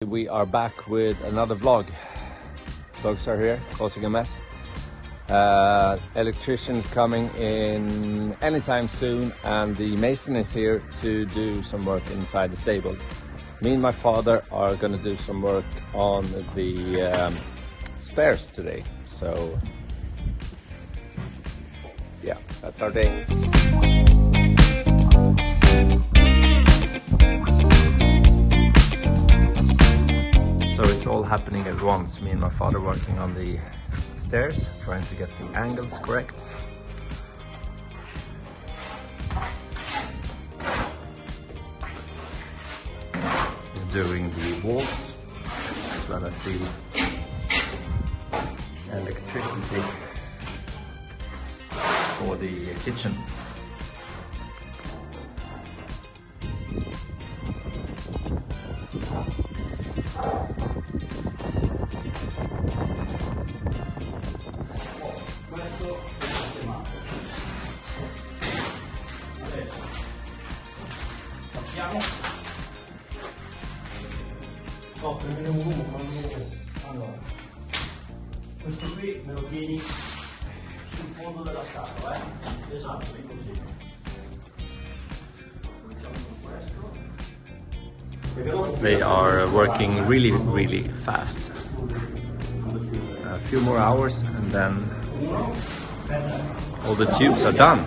We are back with another vlog. Dogs are here causing a mess. Electrician's coming in anytime soon, and the mason is here to do some work inside the stables. Me and my father are going to do some work on the stairs today. So yeah, that's our day. So it's all happening at once. Me and my father working on the stairs, trying to get the angles correct. We're doing the walls as well as the electricity for the kitchen. Allora, questo qui me lo tieni sul fondo della scatola, esatto, è così. They are working really fast. A few more hours and then all the tubes are done.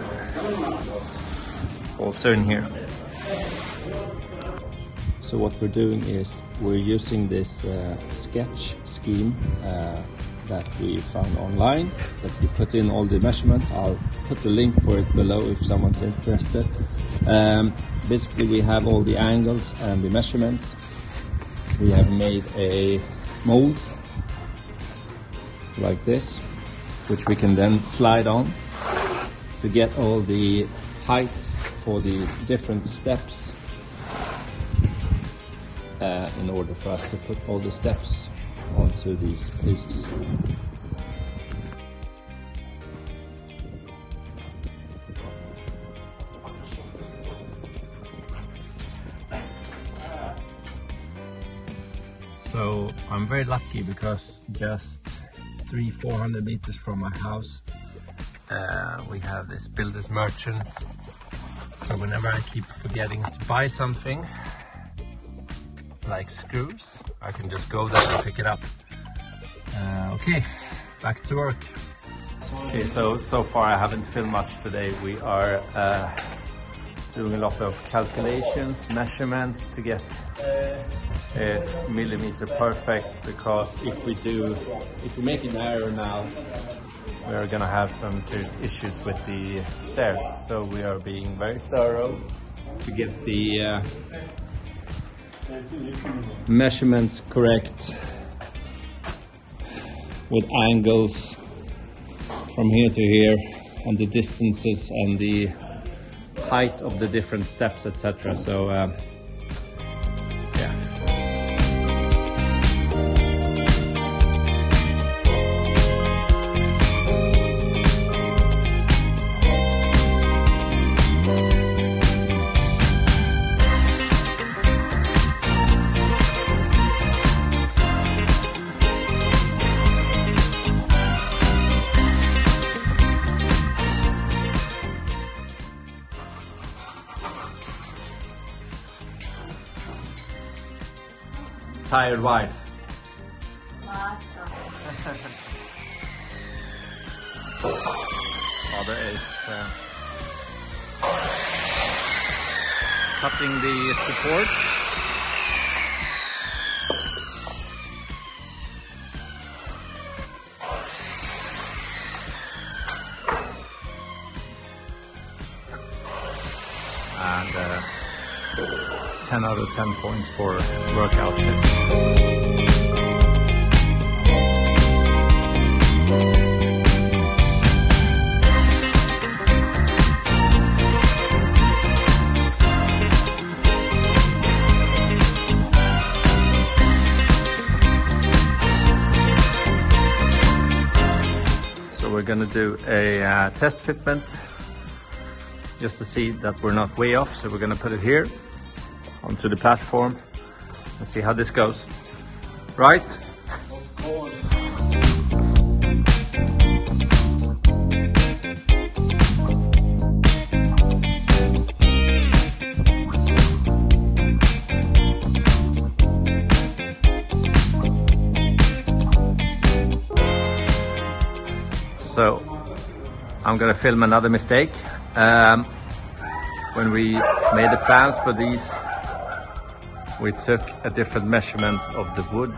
Also in here. So what we're doing is we're using this sketch scheme that we found online, that we put in all the measurements. I'll put the link for it below if someone's interested. Basically we have all the angles and the measurements. We have made a mold like this, which we can then slide on to get all the heights for the different steps, in order for us to put all the steps onto these pieces. So I'm very lucky because just 300-400 meters from my house we have this builder's merchant. So whenever I keep forgetting to buy something like screws, I can just go there and pick it up. Okay, back to work. Okay, so far I haven't filmed much today. We are doing a lot of calculations, measurements to get it millimeter perfect, because if we make an error now, we're gonna have some serious issues with the stairs. So we are being very thorough to get the measurements correct, with angles from here to here and the distances and the height of the different steps, etc. So yeah. Tired wife. Father is cutting the support. And 10 out of 10 points for work outfit. So we're gonna do a test fitment just to see that we're not way off. So we're gonna put it here onto the platform and see how this goes. right? Of course. So I'm gonna film another mistake. When we made the plans for these, we took a different measurement of the wood,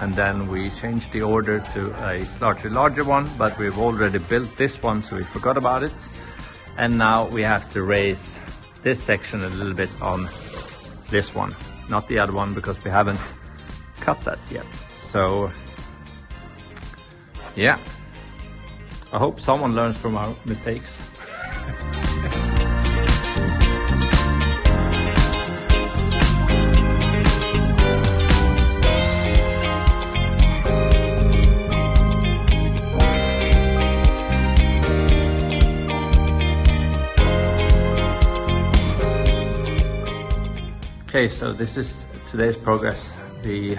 and then we changed the order to a slightly larger one, but we've already built this one, so we forgot about it. And now we have to raise this section a little bit on this one, not the other one, because we haven't cut that yet. So yeah, I hope someone learns from our mistakes. Okay, so this is today's progress. The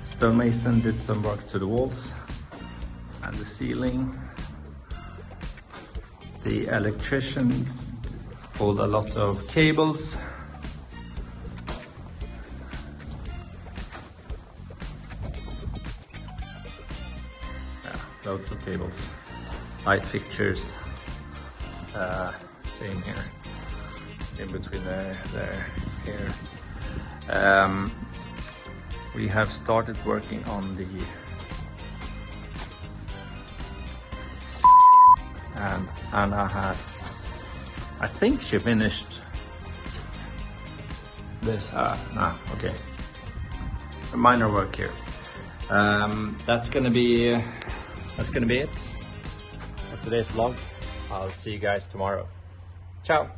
stonemason did some work to the walls and the ceiling. The electricians pulled a lot of cables. Yeah, loads of cables. Light fixtures. Same here. In between there, here. We have started working on the and Anna has, I think she finished this. Okay, some minor work here. That's gonna be it for today's vlog. I'll see you guys tomorrow. Ciao.